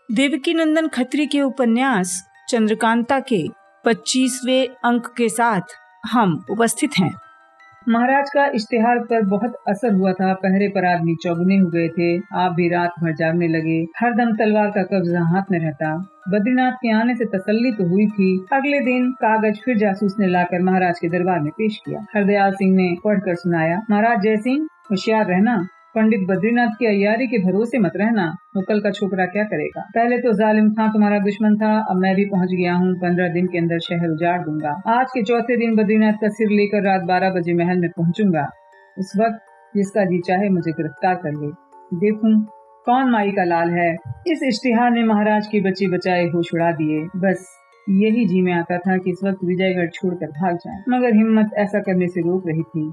देवकीनंदन खत्री के उपन्यास चंद्रकांता के 25वें अंक के साथ हम उपस्थित हैं। महाराज का इश्तिहार पर बहुत असर हुआ था। पहरे पर आदमी चौगुने हो गए थे। आप भी रात भर जागने लगे। हरदम तलवार का कब्जा हाथ में रहता। बद्रीनाथ के आने से तसल्ली तो हुई थी। अगले दिन कागज फिर जासूस ने लाकर महाराज के दरबार में पेश किया। हरदयाल सिंह ने पढ़कर सुनाया, महाराज जय सिंह, होशियार रहना। पंडित बद्रीनाथ की अय्यारी के भरोसे मत रहना। वो कल का छोकरा क्या करेगा। पहले तो जालिम खां तुम्हारा दुश्मन था, अब मैं भी पहुंच गया हूँ। 15 दिन के अंदर शहर उजाड़ दूंगा। आज के चौथे दिन बद्रीनाथ का सिर लेकर रात 12 बजे महल में पहुंचूंगा। उस वक्त जिसका जी चाहे मुझे गिरफ्तार कर ले, देखूं कौन माई का लाल है। इस इश्तिहार ने महाराज की बच्चे बचाए होश उड़ा दिए। बस यही जी में आता था कि इस वक्त विजयगढ़ छोड़कर भाग जाएं, मगर हिम्मत ऐसा करने से रोक रही थी।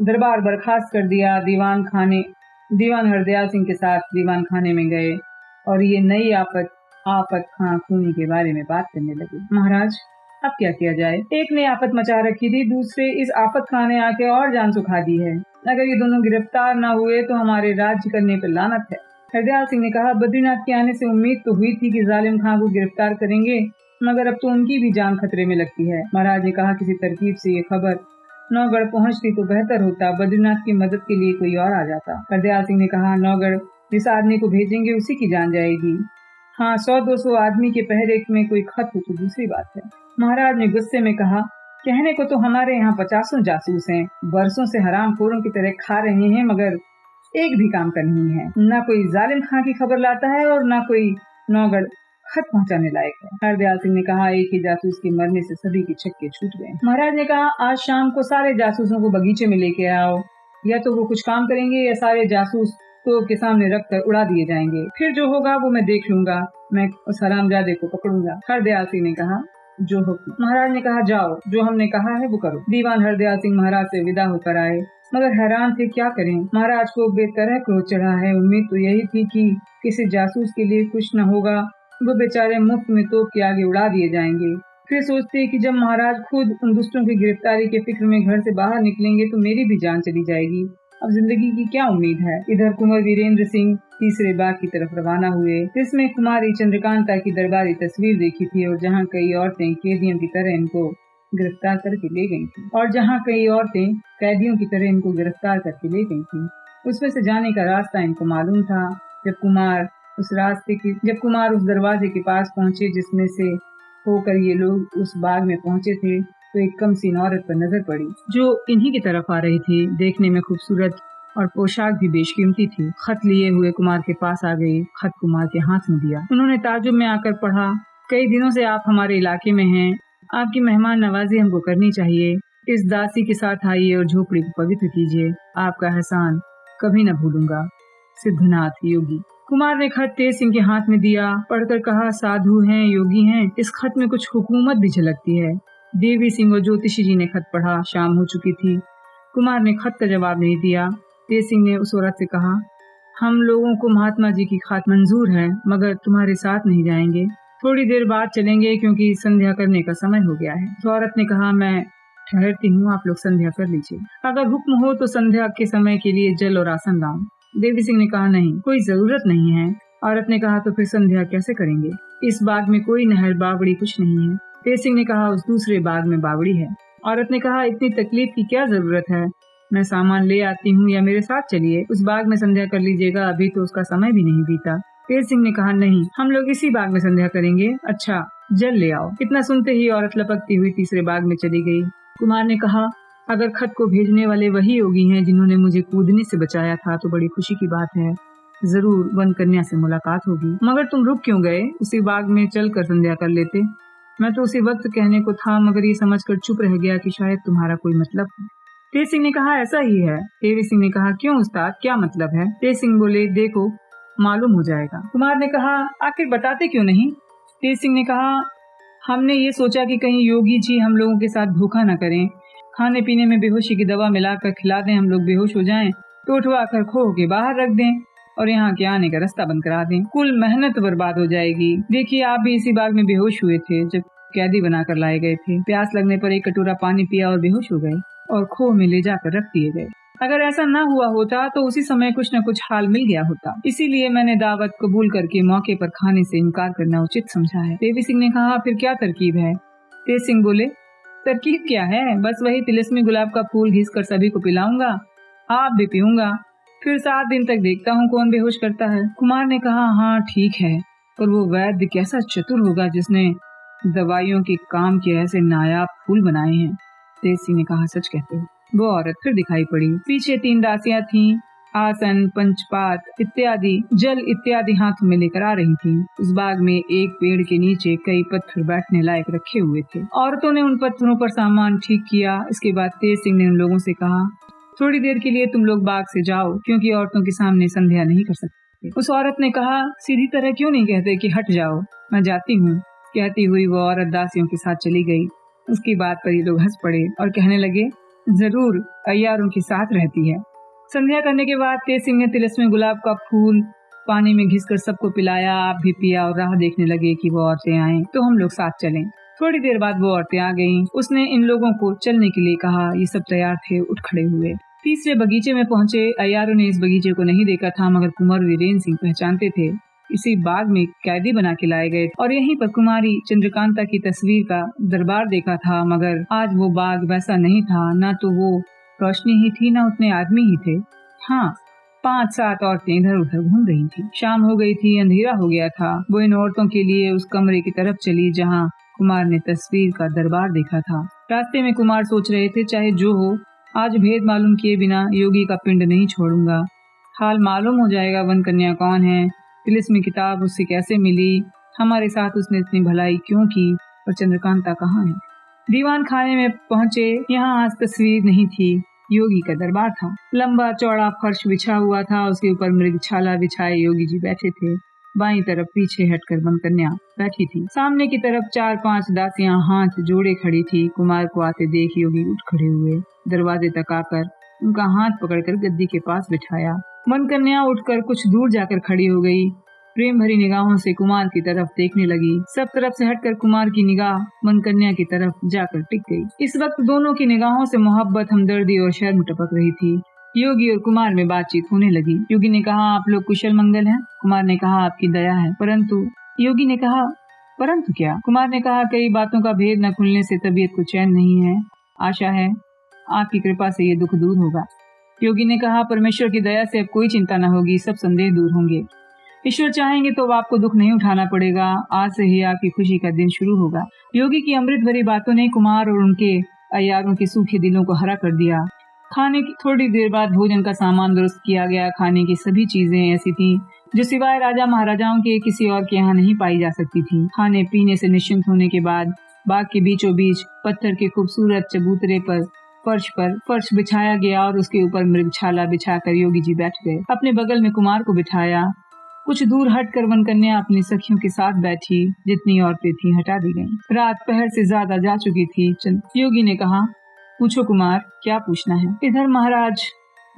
दरबार बर्खास्त कर दिया। दीवान हरदयाल सिंह के साथ दीवान खाने में गए और ये नई आफत खां खूनी के बारे में बात करने लगे। महाराज अब क्या किया जाए। एक ने आफत मचा रखी थी, दूसरे इस आफत खां ने आके और जान सुखा दी है। अगर ये दोनों गिरफ्तार न हुए तो हमारे राज्य करने पर लानत है। हरदयाल सिंह ने कहा, बद्रीनाथ के आने से उम्मीद तो हुई थी कि जालिम खां को गिरफ्तार करेंगे, मगर अब तो उनकी भी जान खतरे में लगती है। महाराज ने कहा, किसी तरकीब से ये खबर नौगढ़ पहुंचती तो बेहतर होता। बद्रीनाथ की मदद के लिए कोई और आ जाता। हरदयाल सिंह ने कहा, नौगढ़ जिस आदमी को भेजेंगे उसी की जान जाएगी। हाँ, 100-200 आदमी के पहरे में कोई खत हो तो दूसरी बात है। महाराज ने गुस्से में कहा, कहने को तो हमारे यहाँ 50 जासूस हैं, बरसों से हरामखोरों की तरह खा रहे हैं, मगर एक भी काम का नहीं है। न कोई जालिम खां की खबर लाता है और न कोई नौगढ़ खत पहुंचाने लायक है। हरदयाल सिंह ने कहा, एक ही जासूस के मरने से सभी के छक्के छूट गए। महाराज ने कहा, आज शाम को सारे जासूसों को बगीचे में लेके आओ। या तो वो कुछ काम करेंगे या सारे जासूस तो के सामने रख कर उड़ा दिए जाएंगे। फिर जो होगा वो मैं देख लूंगा। मैं उस हरामजादे को पकड़ूंगा। हरदयाल सिंह ने कहा, जो हुक्म। महाराज ने कहा, जाओ, जो हमने कहा है वो करो। दीवान हरदयाल सिंह महाराज से विदा होकर आए, मगर हैरान थे क्या करें। महाराज को बेतरह क्रोध चढ़ा है। उम्मीद तो यही थी कि किसी जासूस के लिए कुछ न होगा, वो बेचारे मुफ्त में तोप के आगे उड़ा दिए जाएंगे। फिर सोचते कि जब महाराज खुद उन दुष्टों की गिरफ्तारी के फिक्र में घर से बाहर निकलेंगे तो मेरी भी जान चली जाएगी। अब जिंदगी की क्या उम्मीद है। इधर कुंवर वीरेंद्र सिंह तीसरे बाग की तरफ रवाना हुए। इसमें कुमारी चंद्रकांता की दरबारी तस्वीर देखी थी और जहाँ कई औरतें कैदियों की तरह इनको गिरफ्तार करके ले गई थी, उसमें से जाने का रास्ता इनको मालूम था। जब कुमार उस दरवाजे के पास पहुंचे जिसमें से होकर ये लोग उस बाग में पहुंचे थे, तो एक कमसीन औरत पर नजर पड़ी जो इन्हीं की तरफ आ रही थी। देखने में खूबसूरत और पोशाक भी बेशकीमती थी। खत लिए हुए कुमार के पास आ गई। खत कुमार के हाथ में दिया। उन्होंने ताज्जुब में आकर पढ़ा, कई दिनों से आप हमारे इलाके में हैं, आपकी मेहमान नवाजी हमको करनी चाहिए। इस दासी के साथ आइए और झोपड़ी को पवित्र कीजिए। आपका एहसान कभी न भूलूंगा। सिद्धनाथ योगी। कुमार ने खत तेज सिंह के हाथ में दिया। पढ़कर कहा, साधु हैं, योगी हैं, इस खत में कुछ हुकूमत भी झलकती है। देवी सिंह और ज्योतिषी जी ने खत पढ़ा। शाम हो चुकी थी। कुमार ने खत का जवाब नहीं दिया। तेज सिंह ने उस औरत से कहा, हम लोगों को महात्मा जी की खात मंजूर है, मगर तुम्हारे साथ नहीं जाएंगे। थोड़ी देर बाद चलेंगे क्योंकि संध्या करने का समय हो गया है। तो औरत ने कहा, मैं ठहरती हूँ, आप लोग संध्या कर लीजिए। अगर हुक्म हो तो संध्या के समय के लिए जल और आसन लाऊं। देवी सिंह ने कहा, नहीं, कोई जरूरत नहीं है। औरत ने कहा, तो फिर संध्या कैसे करेंगे। इस बाग में कोई नहर बावड़ी कुछ नहीं है। तेज सिंह ने कहा, उस दूसरे बाग में बावड़ी है। औरत ने कहा, इतनी तकलीफ की क्या जरूरत है, मैं सामान ले आती हूँ या मेरे साथ चलिए, उस बाग में संध्या कर लीजिएगा, अभी तो उसका समय भी नहीं बीता। तेज सिंह ने कहा, नहीं, हम लोग इसी बाग में संध्या करेंगे। अच्छा, जल ले आओ। इतना सुनते ही औरत लपकती हुई तीसरे बाग में चली गई। कुमार ने कहा, अगर खत को भेजने वाले वही योगी हैं जिन्होंने मुझे कूदने से बचाया था तो बड़ी खुशी की बात है। जरूर वन कन्या से मुलाकात होगी। मगर तुम रुक क्यों गए, उसी बाग में चल कर संध्या कर लेते। मैं तो उसी वक्त कहने को था, मगर ये समझकर चुप रह गया कि शायद तुम्हारा कोई मतलब है। तेज सिंह ने कहा, ऐसा ही है। देवी सिंह ने कहा, क्यों उस्ताद, क्या मतलब है। तेज सिंह बोले, देखो मालूम हो जाएगा। कुमार ने कहा, आखिर बताते क्यों नहीं। तेज सिंह ने कहा, हमने ये सोचा कि कहीं योगी जी हम लोगों के साथ धोखा न करें, खाने पीने में बेहोशी की दवा मिलाकर खिला दें, हम लोग बेहोश हो जाएं तो उठवा कर खो के बाहर रख दें और यहाँ के आने का रास्ता बंद करा दें। कुल मेहनत बर्बाद हो जाएगी। देखिए, आप भी इसी बाग में बेहोश हुए थे जब कैदी बनाकर लाए गए थे। प्यास लगने पर एक कटोरा पानी पिया और बेहोश हो गए और खो में ले जाकर रख दिए गए। अगर ऐसा ना हुआ होता तो उसी समय कुछ न कुछ हाल मिल गया होता, इसीलिए मैंने दावत कबूल करके मौके पर खाने से इनकार करना उचित समझा है। देवी सिंह ने कहा, फिर क्या तरकीब है? तेज सिंह बोले, तरकीब क्या है, बस वही तिलिस्मी गुलाब का फूल घिस कर सभी को पिलाऊंगा, आप भी पीऊंगा, फिर 7 दिन तक देखता हूँ कौन बेहोश करता है। कुमार ने कहा, हाँ ठीक है, पर वो वैद्य कैसा चतुर होगा जिसने दवाइयों के काम के ऐसे नायाब फूल बनाए हैं। तेज सिंह ने कहा, सच कहते हो। वो औरत फिर दिखाई पड़ी। पीछे 3 दासियां थीं, आसन, पंचपात इत्यादि, जल इत्यादि हाथों में लेकर आ रही थीं। उस बाग में एक पेड़ के नीचे कई पत्थर बैठने लायक रखे हुए थे। औरतों ने उन पत्थरों पर सामान ठीक किया। इसके बाद तेज सिंह ने उन लोगों से कहा, थोड़ी देर के लिए तुम लोग बाग से जाओ, क्योंकि औरतों के सामने संध्या नहीं कर सकते। उस औरत ने कहा, सीधी तरह क्यों नहीं कहते कि हट जाओ, मैं जाती हूँ। कहती हुई वो औरत दासियों के साथ चली गई। उसकी बात पर ये लोग हंस पड़े और कहने लगे, जरूर अय्यारों के साथ रहती है। संध्या करने के बाद तेज सिंह ने तिलिस्मी गुलाब का फूल पानी में घिसकर सबको पिलाया, आप भी पिया और राह देखने लगे कि वो औरतें आएं तो हम लोग साथ चलें। थोड़ी देर बाद वो औरतें आ गईं। उसने इन लोगों को चलने के लिए कहा। ये सब तैयार थे, उठ खड़े हुए। तीसरे बगीचे में पहुंचे। अय्यारों ने इस बगीचे को नहीं देखा था, मगर कुंवर वीरेंद्र सिंह पहचानते थे। इसी बाग में कैदी बना के लाए गए और यहीं पर कुमारी चंद्रकांता की तस्वीर का दरबार देखा था, मगर आज वो बाग वैसा नहीं था। ना तो वो रोशनी ही थी, ना उतने आदमी ही थे। हाँ, 5-7 औरतें इधर उधर घूम रही थी। शाम हो गई थी, अंधेरा हो गया था। वो इन औरतों के लिए उस कमरे की तरफ चली जहाँ कुमार ने तस्वीर का दरबार देखा था। रास्ते में कुमार सोच रहे थे, चाहे जो हो, आज भेद मालूम किए बिना योगी का पिंड नहीं छोड़ूंगा। हाल मालूम हो जाएगा वन कन्या कौन है, तिलिस्मी किताब उससे कैसे मिली, हमारे साथ उसने इतनी भलाई क्यों की, और चंद्रकांता कहाँ है। दीवान खाने में पहुंचे। यहाँ आज तस्वीर नहीं थी, योगी का दरबार था। लंबा चौड़ा फर्श बिछा हुआ था, उसके ऊपर मृगछाला बिछाए योगी जी बैठे थे। बाईं तरफ पीछे हटकर वनकन्या बैठी थी। सामने की तरफ 4-5 दासियां हाथ जोड़े खड़ी थी। कुमार को आते देख योगी उठ खड़े हुए। दरवाजे तक आकर उनका हाथ पकड़कर गद्दी के पास बिठाया। वनकन्या उठकर कुछ दूर जाकर खड़ी हो गई। प्रेम भरी निगाहों से कुमार की तरफ देखने लगी। सब तरफ से हटकर कुमार की निगाह वनकन्या की तरफ जाकर टिक गई। इस वक्त दोनों की निगाहों से मोहब्बत, हमदर्दी और शर्म टपक रही थी। योगी और कुमार में बातचीत होने लगी। योगी ने कहा, आप लोग कुशल मंगल हैं? कुमार ने कहा, आपकी दया है। परंतु योगी ने कहा, परंतु क्या? कुमार ने कहा, कई बातों का भेद न खुलने से तबीयत को चैन नहीं है। आशा है आपकी कृपा से ये दुख दूर होगा। योगी ने कहा, परमेश्वर की दया से अब कोई चिंता न होगी, सब संदेह दूर होंगे। ईश्वर चाहेंगे तो आपको दुख नहीं उठाना पड़ेगा। आज से ही आपकी खुशी का दिन शुरू होगा। योगी की अमृत भरी बातों ने कुमार और उनके अय्यारों के सूखे दिलों को हरा कर दिया। खाने की थोड़ी देर बाद भोजन का सामान दुरुस्त किया गया। खाने की सभी चीजें ऐसी थीं जो सिवाय राजा महाराजाओं के किसी और के यहाँ नहीं पाई जा सकती थी। खाने पीने से निश्चिंत होने के बाद बाग के बीचों बीच पत्थर के खूबसूरत चबूतरे पर फर्श बिछाया गया और उसके ऊपर मृगछाला बिछाकर योगी जी बैठ गए। अपने बगल में कुमार को बिठाया। कुछ दूर हटकर वनकन्या अपनी सखियों के साथ बैठी। जितनी औरतें थीं हटा दी गईं। रात पहर से ज्यादा जा चुकी थी। योगी ने कहा, पूछो कुमार, क्या पूछना है? इधर महाराज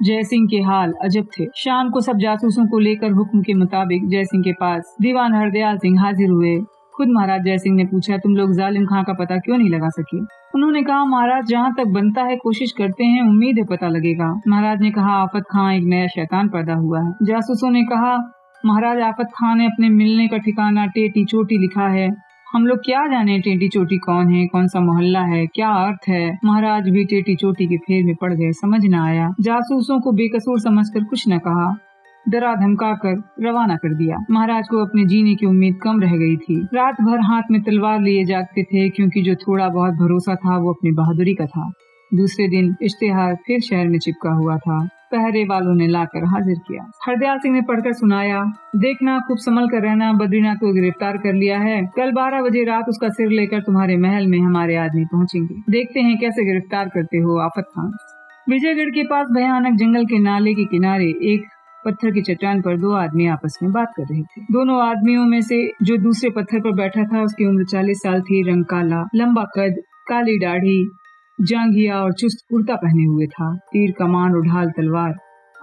जयसिंह के हाल अजब थे। शाम को सब जासूसों को लेकर हुक्म के मुताबिक जयसिंह के पास दीवान हरदयाल सिंह हाजिर हुए। खुद महाराज जयसिंह ने पूछा, तुम लोग जालिम खां का पता क्यों नहीं लगा सके? उन्होंने कहा, महाराज जहाँ तक बनता है कोशिश करते हैं, उम्मीद है पता लगेगा। महाराज ने कहा, आफत खां एक नया शैतान पैदा हुआ है। जासूसों ने कहा, महाराज आफत खां ने अपने मिलने का ठिकाना टेटी चोटी लिखा है। हम लोग क्या जाने टेटी चोटी कौन है, कौन सा मोहल्ला है, क्या अर्थ है। महाराज भी टेटी चोटी के फेर में पड़ गए, समझ न आया। जासूसों को बेकसूर समझकर कुछ न कहा, डरा धमका कर रवाना कर दिया। महाराज को अपने जीने की उम्मीद कम रह गई थी। रात भर हाथ में तलवार लिए जागते थे, क्योंकि जो थोड़ा बहुत भरोसा था वो अपनी बहादुरी का था। दूसरे दिन इश्तेहार फिर शहर में चिपका हुआ था। पहरे वालों ने लाकर हाजिर किया। हरदयाल सिंह ने पढ़कर सुनाया, देखना खूब संभल कर रहना, बद्रीनाथ को गिरफ्तार कर लिया है। कल 12 बजे रात उसका सिर लेकर तुम्हारे महल में हमारे आदमी पहुंचेंगे। देखते हैं कैसे गिरफ्तार करते हो आफत खान। विजयगढ़ के पास भयानक जंगल के नाले के किनारे एक पत्थर की चट्टान पर 2 आदमी आपस में बात कर रहे थे। दोनों आदमियों में से जो दूसरे पत्थर पर बैठा था उसकी उम्र 40 साल थी। रंग काला, लंबा कद, काली दाढ़ी, जांघिया और चुस्त कुर्ता पहने हुए था। तीर कमान और ढाल तलवार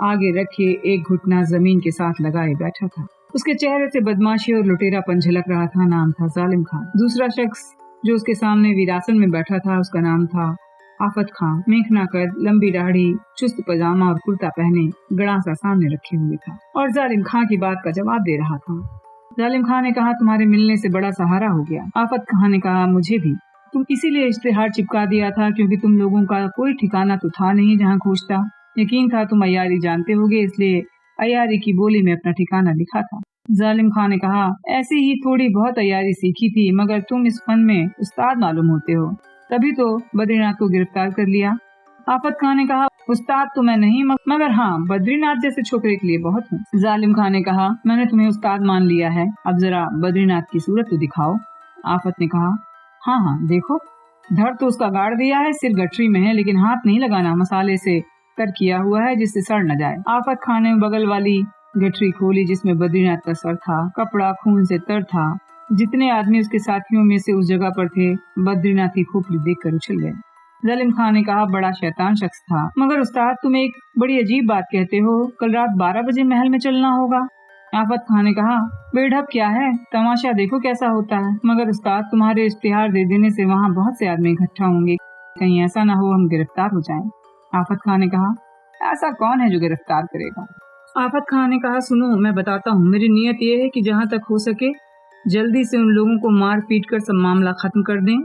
आगे रखे एक घुटना जमीन के साथ लगाए बैठा था। उसके चेहरे से बदमाशी और लुटेरापन झलक रहा था। नाम था जालिम खान। दूसरा शख्स जो उसके सामने वीरासन में बैठा था उसका नाम था आफत खां मेखना कद, लंबी दाढ़ी, चुस्त पजामा और कुर्ता पहने गड़ासा सामने रखे हुए था और जालिम खां की बात का जवाब दे रहा था। जालिम खां ने कहा, तुम्हारे मिलने से बड़ा सहारा हो गया। आफत खां ने कहा, मुझे भी। तुम इसीलिए इश्तिहार चिपका दिया था क्योंकि तुम लोगों का कोई ठिकाना तो था नहीं जहाँ खोजता। यकीन था तुम अय्यारी जानते होगे, इसलिए अय्यारी की बोली में अपना ठिकाना लिखा था। जालिम खां ने कहा, ऐसी ही थोड़ी बहुत अय्यारी सीखी थी, मगर तुम इस फन में उस्ताद मालूम होते हो, तभी तो बद्रीनाथ को गिरफ्तार कर लिया। आफत खां ने कहा, उस्ताद तो मैं नहीं, मगर हाँ बद्रीनाथ जैसे छोकरे के लिए बहुत हूँ। जालिम खां ने कहा, मैंने तुम्हें उस्ताद मान लिया है, अब जरा बद्रीनाथ की सूरत तो दिखाओ। आफत ने कहा, हाँ हाँ देखो, धड़ तो उसका गाड़ दिया है, सिर गठरी में है, लेकिन हाथ नहीं लगाना, मसाले से तर किया हुआ है जिससे सड़ न जाए। आफत खां ने बगल वाली गठरी खोली जिसमें बद्रीनाथ का सर था। कपड़ा खून से तर था। जितने आदमी उसके साथियों में से उस जगह पर थे, बद्रीनाथ की खोपड़ी देखकर उछल गए। जालिम खां ने कहा, बड़ा शैतान शख्स था, मगर उस्ताद तुम एक बड़ी अजीब बात कहते हो, कल रात 12 बजे महल में चलना होगा। आफत खां ने कहा, बेढप क्या है, तमाशा देखो कैसा होता है। मगर उस्ताद तुम्हारे इश्तिहार दे देने से वहाँ बहुत से आदमी इकट्ठा होंगे, कहीं ऐसा न हो हम गिरफ्तार हो जाएं। आफत खां ने कहा, ऐसा कौन है जो गिरफ्तार करेगा। आफत खां ने कहा, सुनो मैं बताता हूँ, मेरी नीयत यह है कि जहाँ तक हो सके जल्दी से उन लोगों को मार पीट कर सब मामला खत्म कर दें।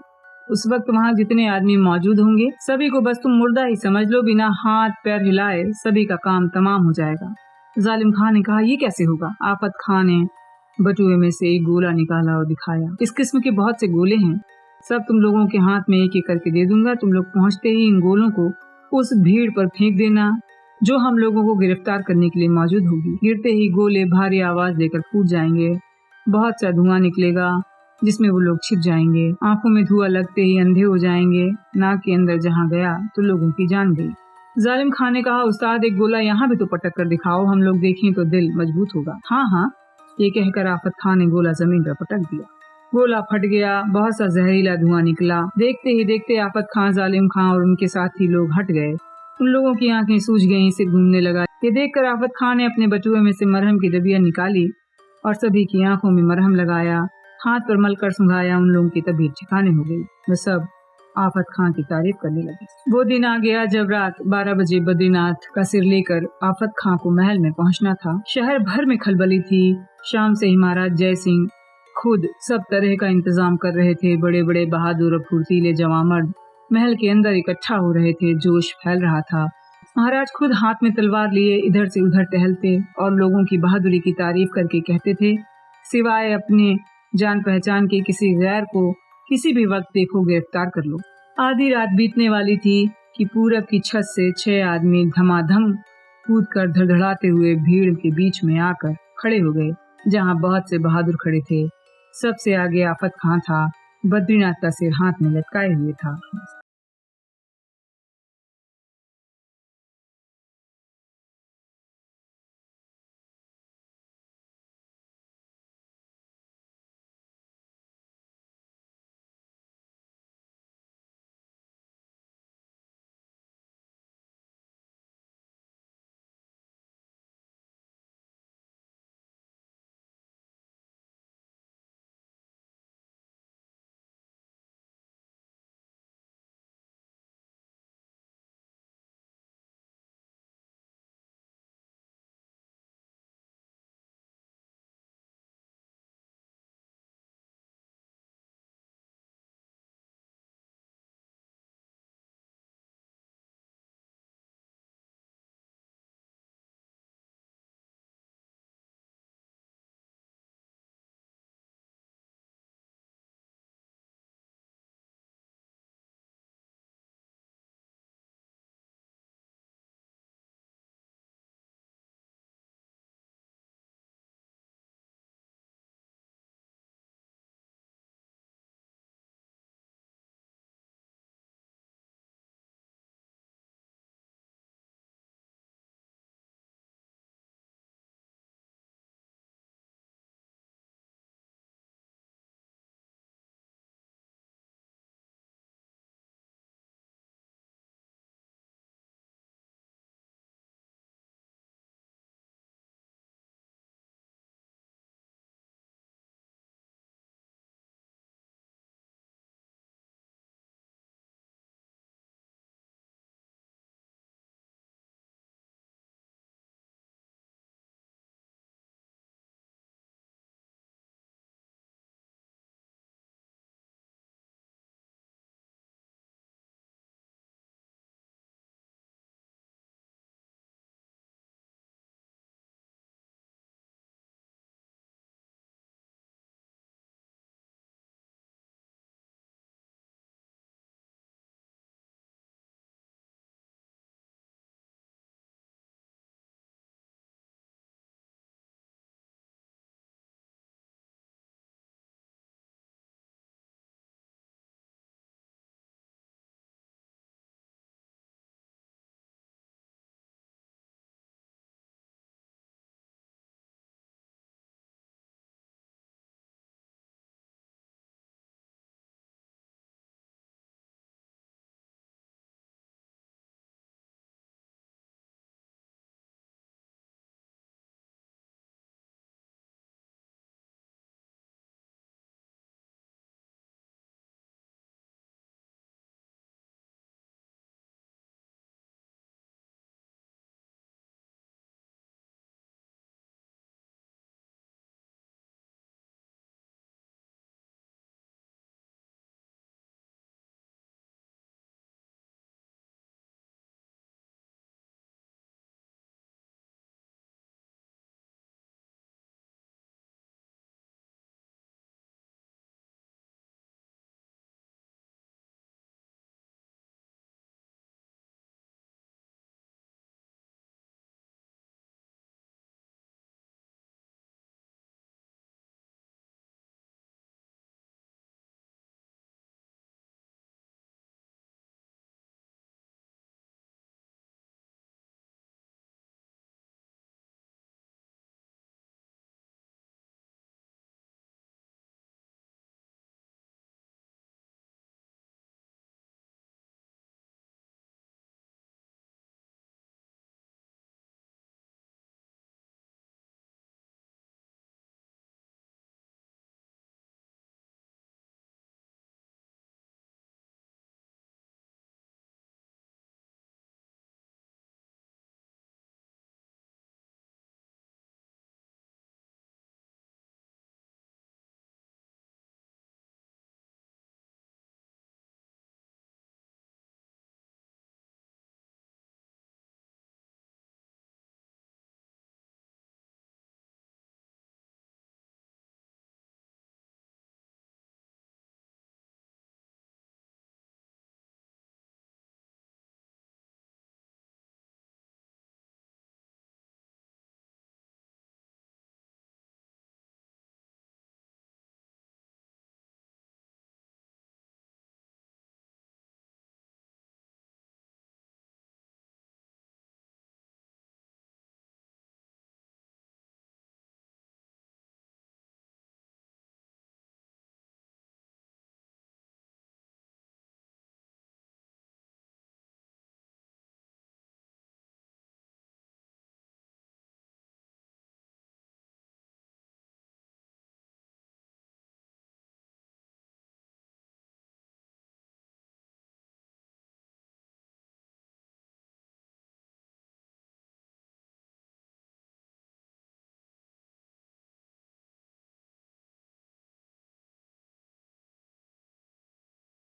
उस वक्त वहाँ जितने आदमी मौजूद होंगे सभी को बस तुम मुर्दा ही समझ लो, बिना हाथ पैर हिलाए सभी का काम तमाम हो जाएगा। जालिम खां ने कहा, ये कैसे होगा। आफत खां ने बटुए में से एक गोला निकाला और दिखाया। इस किस्म के बहुत से गोले हैं, सब तुम लोगों के हाथ में एक एक करके दे दूंगा। तुम लोग पहुँचते ही इन गोलों को उस भीड़ पर फेंक देना जो हम लोगों को गिरफ्तार करने के लिए मौजूद होगी। गिरते ही गोले भारी आवाज देकर फूट जाएंगे, बहुत सा धुआं निकलेगा जिसमें वो लोग छिप जाएंगे। आंखों में धुआं लगते ही अंधे हो जाएंगे। नाक के अंदर जहाँ गया तो लोगों की जान गई। जालिम खां ने कहा, उस्ताद एक गोला यहाँ भी तो पटक कर दिखाओ, हम लोग देखें तो दिल मजबूत होगा। हाँ हाँ, ये कहकर आफत खां ने गोला जमीन पर पटक दिया। गोला फट गया, बहुत सा जहरीला धुआं निकला। देखते ही देखते आफत खां, जालिम खां और उनके साथी लोग हट गए। उन लोगों की आंखें सूज गईं, सिर घूमने लगा। ये देखकर आफत खां ने अपने बटुए में से मरहम की डबियां निकाली और सभी की आंखों में मरहम लगाया, हाथ पर मलकर सुंघाया। उन लोगों की तबीयत ठिकाने हो गई। वे सब आफत खां की तारीफ करने लगे। वो दिन आ गया जब रात 12 बजे बद्रीनाथ का सिर लेकर आफत खां को महल में पहुंचना था। शहर भर में खलबली थी। शाम से ही महाराज जय सिंह खुद सब तरह का इंतजाम कर रहे थे। बड़े बड़े बहादुर और फुर्तीले जवां मर्द महल के अंदर इकट्ठा हो रहे थे। जोश फैल रहा था। महाराज खुद हाथ में तलवार लिए इधर से उधर टहलते और लोगों की बहादुरी की तारीफ करके कहते थे, सिवाय अपने जान पहचान के किसी गैर को किसी भी वक्त देखो गिरफ्तार कर लो। आधी रात बीतने वाली थी कि पूरब की छत से 6 आदमी धमाधम कूदकर धड़धड़ाते हुए भीड़ के बीच में आकर खड़े हो गए, जहाँ बहुत से बहादुर खड़े थे। सबसे आगे आफत खां था, बद्रीनाथ का सिर हाथ में लटकाए हुए था।